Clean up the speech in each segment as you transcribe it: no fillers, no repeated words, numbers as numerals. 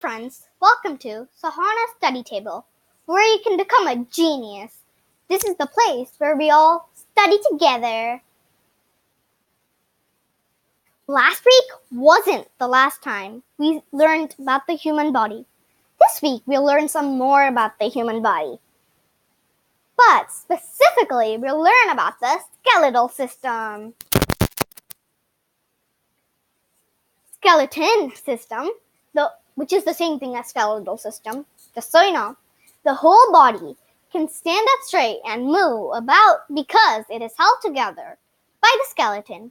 Friends, welcome to Sahana Study Table, where you can become a genius. This is the place where we all study together. Last week wasn't the last time we learned about the human body. This week we'll learn some more about the human body. But specifically, we'll learn about the skeletal system. Skeleton system, which is the same thing as skeletal system, just so you know, the whole body can stand up straight and move about because it is held together by the skeleton.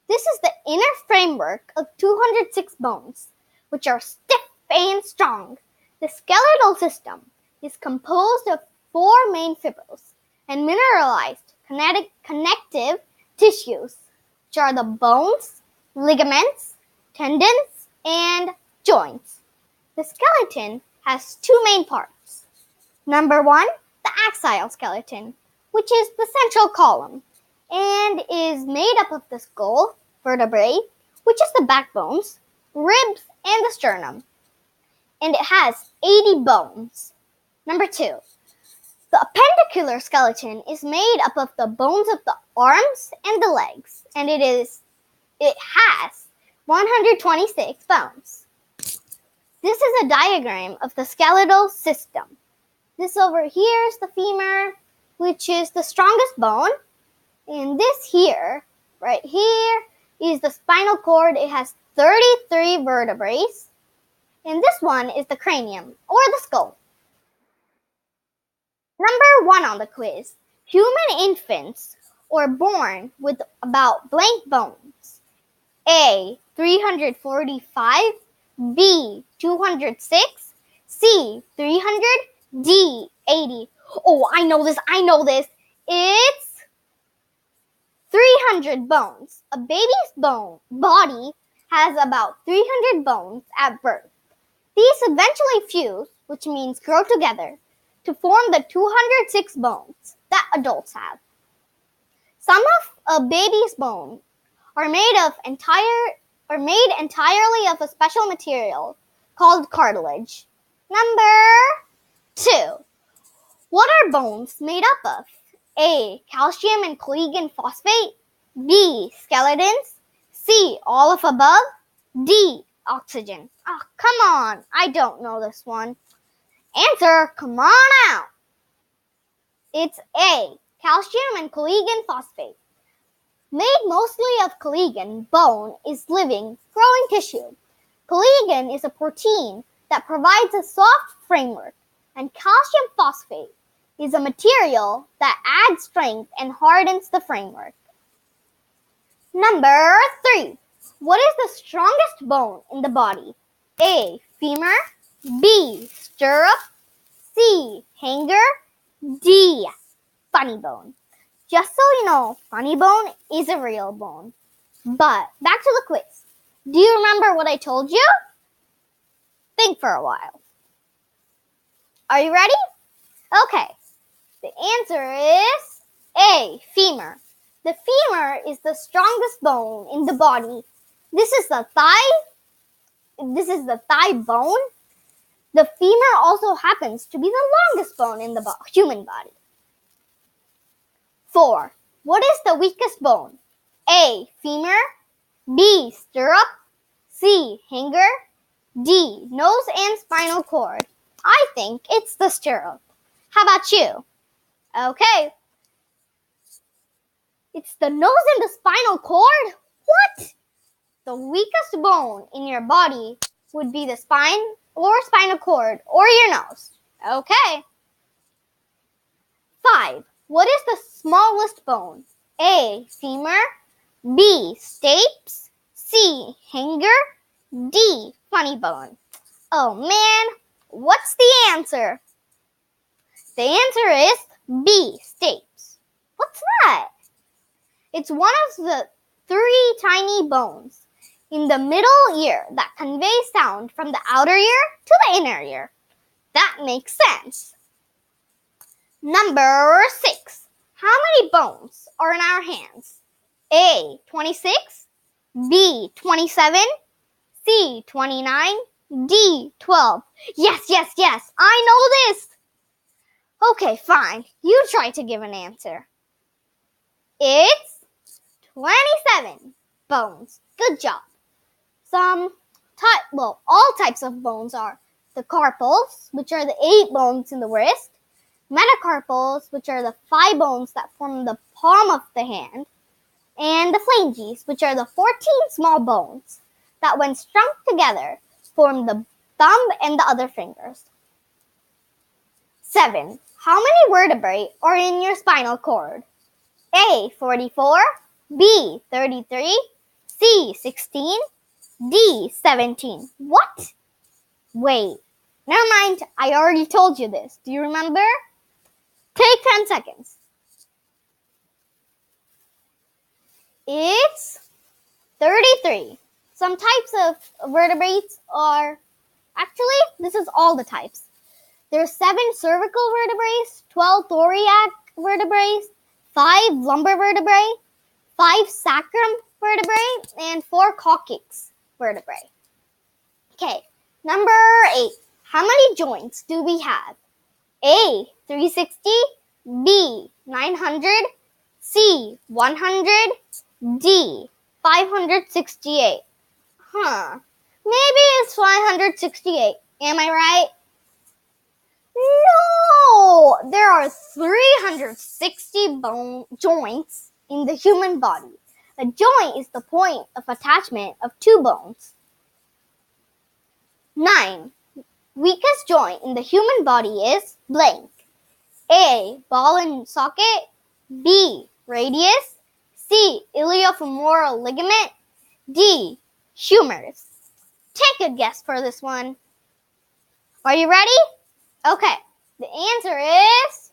This is the inner framework of 206 bones, which are stiff and strong. The skeletal system is composed of 4 main fibrils and mineralized connective tissues, which are the bones, ligaments, tendons, and joints. The skeleton has 2 main parts. Number 1, the axial skeleton, which is the central column and is made up of the skull, vertebrae, which is the backbones, ribs, and the sternum. And it has 80 bones. Number 2, the appendicular skeleton is made up of the bones of the arms and the legs, and it has 126 bones. This is a diagram of the skeletal system. This over here is the femur, which is the strongest bone. And this here, right here, is the spinal cord. It has 33 vertebrae. And this one is the cranium, or the skull. Number 1 on the quiz. Human infants are born with about blank bones. A, 345, B, 206, C, 300, D, 80. Oh, I know this. It's 300 bones. A baby's body has about 300 bones at birth. These eventually fuse, which means grow together, to form the 206 bones that adults have. Some of a baby's bones are made entirely of a special material called cartilage. Number 2. What are bones made up of? A, calcium and collagen phosphate. B, skeletons. C, all of above. D, oxygen. Oh, come on. I don't know this one. Answer, come on out. It's A, calcium and collagen phosphate. Made mostly of collagen, bone is living, growing tissue. Collagen is a protein that provides a soft framework, and calcium phosphate is a material that adds strength and hardens the framework. Number 3. What is the strongest bone in the body? A, femur. B, stirrup. C, hanger. D, funny bone. Just so you know, funny bone is a real bone. But back to the quiz. Do you remember what I told you? Think for a while. Are you ready? Okay. The answer is A, femur. The femur is the strongest bone in the body. This is the thigh bone. The femur also happens to be the longest bone in the human body. 4. What is the weakest bone? A, femur. B, stirrup. C, hanger. D, nose and spinal cord. I think it's the stirrup. How about you? Okay. It's the nose and the spinal cord? What? The weakest bone in your body would be the spine or spinal cord or your nose. Okay. 5. What is the smallest bone? A, femur. B, stapes. C, hanger. D, funny bone. Oh man, what's the answer? The answer is B, stapes. What's that? It's one of the 3 tiny bones in the middle ear that conveys sound from the outer ear to the inner ear. That makes sense. Number 6. How many bones are in our hands? A, 26. B, 27. C, 29. D. 12. Yes, yes, yes. I know this. Okay, fine. You try to give an answer. It's 27 bones. Good job. All types of bones are the carpals, which are the 8 bones in the wrist, metacarpals, which are the 5 bones that form the palm of the hand, and the phalanges, which are the 14 small bones that, when strung together, form the thumb and the other fingers. 7. How many vertebrae are in your spinal cord? A. 44, B. 33, C. 16, D. 17. What? Wait. Never mind, I already told you this. Do you remember? Take 10 seconds. It's 33. Some types of vertebrates are... Actually, this is all the types. There's 7 cervical vertebrae, 12 thoracic vertebrae, 5 lumbar vertebrae, 5 sacrum vertebrae, and 4 coccyx vertebrae. Okay, number 8. How many joints do we have? A. 360, B. 900, C. 100, D. 568. Maybe it's 568. Am I right? No! There are 360 joints in the human body. A joint is the point of attachment of 2 bones. 9. Weakest joint in the human body is blank. A. Ball and socket, B. Radius, C. Iliofemoral ligament, D. Humerus. Take a guess for this one. Are you ready? Okay, the answer is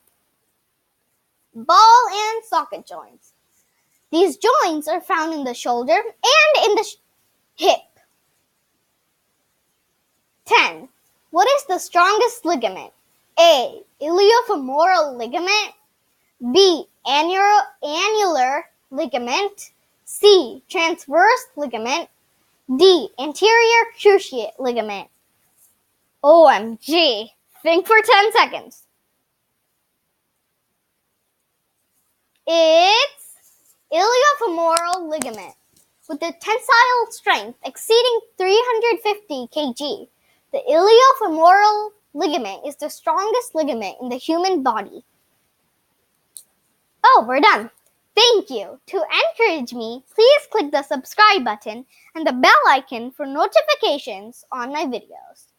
ball and socket joints. These joints are found in the shoulder and in the hip. 10. What is the strongest ligament? A. Iliofemoral ligament, B. Annular ligament, C. Transverse ligament, D. Anterior cruciate ligament. OMG. Think for 10 seconds. It's iliofemoral ligament. With the tensile strength exceeding 350 kg, the iliofemoral ligament is the strongest ligament in the human body. Oh, we're done. Thank you. To encourage me, please click the subscribe button and the bell icon for notifications on my videos.